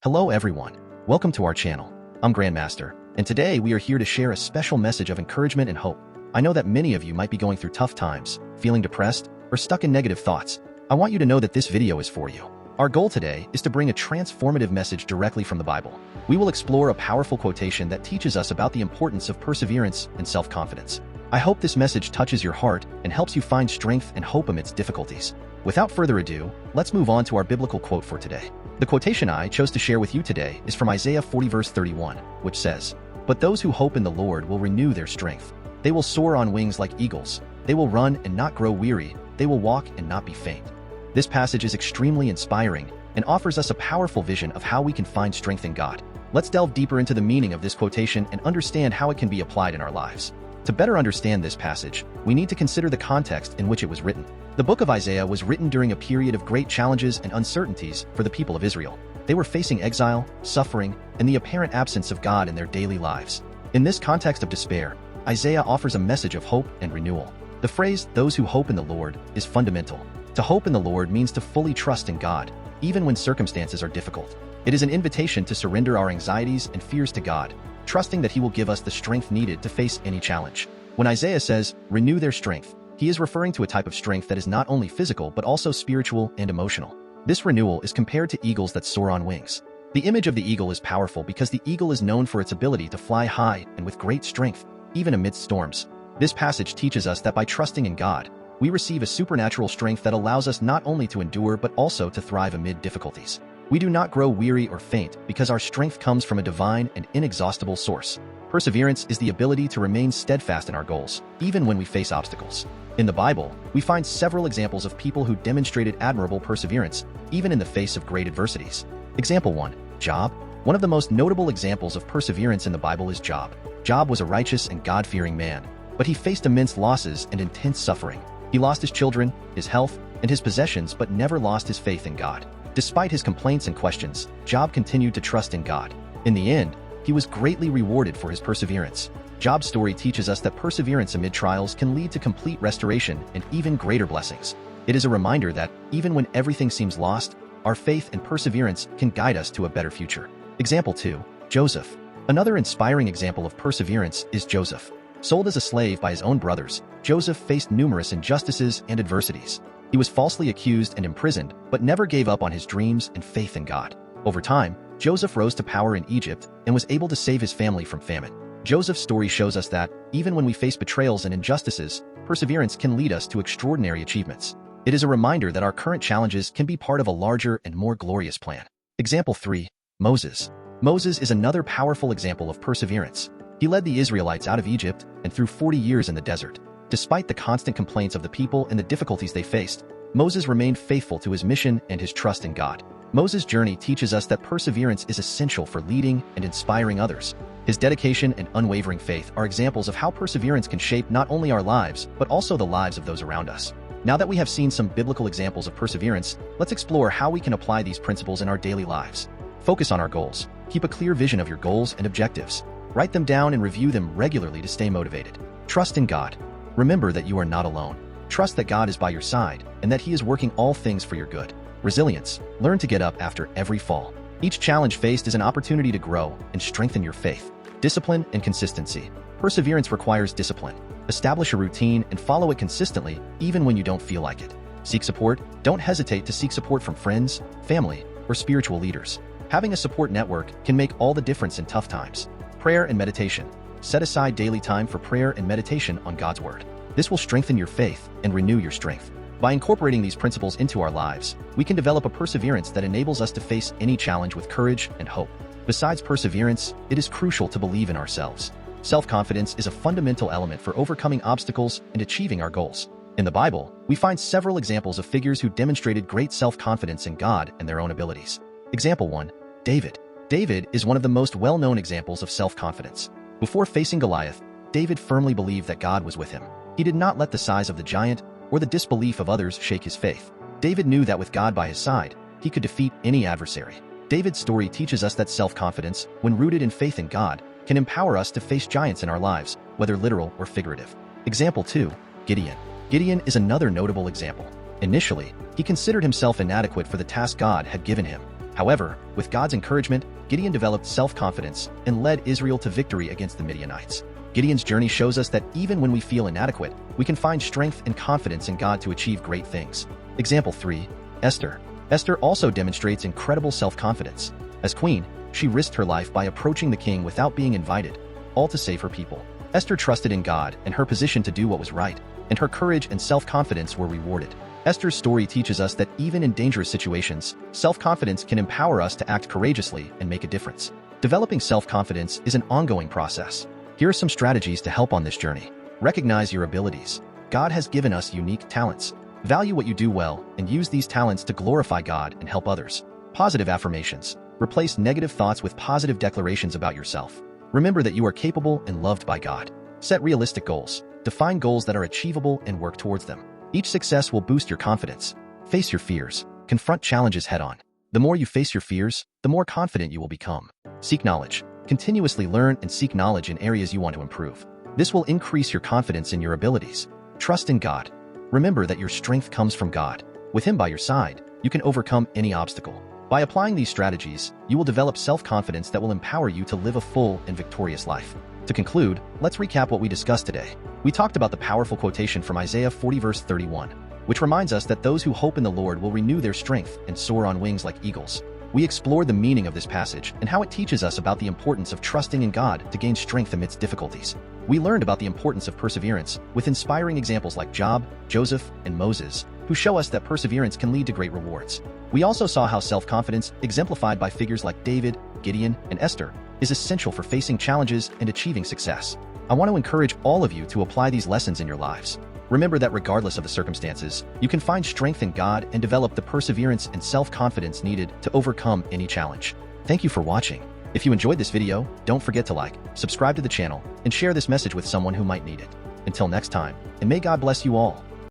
Hello everyone, welcome to our channel. I'm Grandmaster, and today we are here to share a special message of encouragement and hope. I know that many of you might be going through tough times, feeling depressed, or stuck in negative thoughts. I want you to know that this video is for you. Our goal today is to bring a transformative message directly from the Bible. We will explore a powerful quotation that teaches us about the importance of perseverance and self-confidence. I hope this message touches your heart and helps you find strength and hope amidst difficulties. Without further ado, let's move on to our biblical quote for today. The quotation I chose to share with you today is from Isaiah 40 verse 31, which says, "But those who hope in the Lord will renew their strength. They will soar on wings like eagles. They will run and not grow weary. They will walk and not be faint." This passage is extremely inspiring and offers us a powerful vision of how we can find strength in God. Let's delve deeper into the meaning of this quotation and understand how it can be applied in our lives. To better understand this passage, we need to consider the context in which it was written. The book of Isaiah was written during a period of great challenges and uncertainties for the people of Israel. They were facing exile, suffering, and the apparent absence of God in their daily lives. In this context of despair, Isaiah offers a message of hope and renewal. The phrase, "those who hope in the Lord," is fundamental. To hope in the Lord means to fully trust in God, even when circumstances are difficult. It is an invitation to surrender our anxieties and fears to God, trusting that He will give us the strength needed to face any challenge. When Isaiah says, "renew their strength," he is referring to a type of strength that is not only physical but also spiritual and emotional. This renewal is compared to eagles that soar on wings. The image of the eagle is powerful because the eagle is known for its ability to fly high and with great strength, even amidst storms. This passage teaches us that by trusting in God, we receive a supernatural strength that allows us not only to endure but also to thrive amid difficulties. We do not grow weary or faint because our strength comes from a divine and inexhaustible source. Perseverance is the ability to remain steadfast in our goals, even when we face obstacles. In the Bible, we find several examples of people who demonstrated admirable perseverance, even in the face of great adversities. Example 1. Job. One of the most notable examples of perseverance in the Bible is Job. Job was a righteous and God-fearing man, but he faced immense losses and intense suffering. He lost his children, his health, and his possessions, but never lost his faith in God. Despite his complaints and questions, Job continued to trust in God. In the end, he was greatly rewarded for his perseverance. Job's story teaches us that perseverance amid trials can lead to complete restoration and even greater blessings. It is a reminder that, even when everything seems lost, our faith and perseverance can guide us to a better future. Example 2. Joseph. Another inspiring example of perseverance is Joseph. Sold as a slave by his own brothers, Joseph faced numerous injustices and adversities. He was falsely accused and imprisoned, but never gave up on his dreams and faith in God. Over time, Joseph rose to power in Egypt and was able to save his family from famine. Joseph's story shows us that, even when we face betrayals and injustices, perseverance can lead us to extraordinary achievements. It is a reminder that our current challenges can be part of a larger and more glorious plan. Example 3. Moses. Moses is another powerful example of perseverance. He led the Israelites out of Egypt and through 40 years in the desert. Despite the constant complaints of the people and the difficulties they faced, Moses remained faithful to his mission and his trust in God. Moses' journey teaches us that perseverance is essential for leading and inspiring others. His dedication and unwavering faith are examples of how perseverance can shape not only our lives, but also the lives of those around us. Now that we have seen some biblical examples of perseverance, let's explore how we can apply these principles in our daily lives. Focus on our goals. Keep a clear vision of your goals and objectives. Write them down and review them regularly to stay motivated. Trust in God. Remember that you are not alone. Trust that God is by your side and that He is working all things for your good. Resilience. Learn to get up after every fall. Each challenge faced is an opportunity to grow and strengthen your faith. Discipline and consistency. Perseverance requires discipline. Establish a routine and follow it consistently, even when you don't feel like it. Seek support. Don't hesitate to seek support from friends, family, or spiritual leaders. Having a support network can make all the difference in tough times. Prayer and meditation. Set aside daily time for prayer and meditation on God's Word. This will strengthen your faith and renew your strength. By incorporating these principles into our lives, we can develop a perseverance that enables us to face any challenge with courage and hope. Besides perseverance, it is crucial to believe in ourselves. Self-confidence is a fundamental element for overcoming obstacles and achieving our goals. In the Bible, we find several examples of figures who demonstrated great self-confidence in God and their own abilities. Example 1. David. David is one of the most well-known examples of self-confidence. Before facing Goliath, David firmly believed that God was with him. He did not let the size of the giant or the disbelief of others shake his faith. David knew that with God by his side, he could defeat any adversary. David's story teaches us that self-confidence, when rooted in faith in God, can empower us to face giants in our lives, whether literal or figurative. Example 2. Gideon. Gideon is another notable example. Initially, he considered himself inadequate for the task God had given him. However, with God's encouragement, Gideon developed self-confidence and led Israel to victory against the Midianites. Gideon's journey shows us that even when we feel inadequate, we can find strength and confidence in God to achieve great things. Example 3. Esther. Esther also demonstrates incredible self-confidence. As queen, she risked her life by approaching the king without being invited, all to save her people. Esther trusted in God and her position to do what was right, and her courage and self-confidence were rewarded. Esther's story teaches us that even in dangerous situations, self-confidence can empower us to act courageously and make a difference. Developing self-confidence is an ongoing process. Here are some strategies to help on this journey. Recognize your abilities. God has given us unique talents. Value what you do well and use these talents to glorify God and help others. Positive affirmations. Replace negative thoughts with positive declarations about yourself. Remember that you are capable and loved by God. Set realistic goals. Define goals that are achievable and work towards them. Each success will boost your confidence. Face your fears. Confront challenges head-on. The more you face your fears, the more confident you will become. Seek knowledge. Continuously learn and seek knowledge in areas you want to improve. This will increase your confidence in your abilities. Trust in God. Remember that your strength comes from God. With Him by your side, you can overcome any obstacle. By applying these strategies, you will develop self-confidence that will empower you to live a full and victorious life. To conclude, let's recap what we discussed today. We talked about the powerful quotation from Isaiah 40 verse 31, which reminds us that those who hope in the Lord will renew their strength and soar on wings like eagles. We explored the meaning of this passage and how it teaches us about the importance of trusting in God to gain strength amidst difficulties. We learned about the importance of perseverance with inspiring examples like Job, Joseph, and Moses, who show us that perseverance can lead to great rewards. We also saw how self-confidence, exemplified by figures like David, Gideon, and Esther, is essential for facing challenges and achieving success. I want to encourage all of you to apply these lessons in your lives. Remember that regardless of the circumstances, you can find strength in God and develop the perseverance and self-confidence needed to overcome any challenge. Thank you for watching. If you enjoyed this video, don't forget to like, subscribe to the channel, and share this message with someone who might need it. Until next time, and may God bless you all.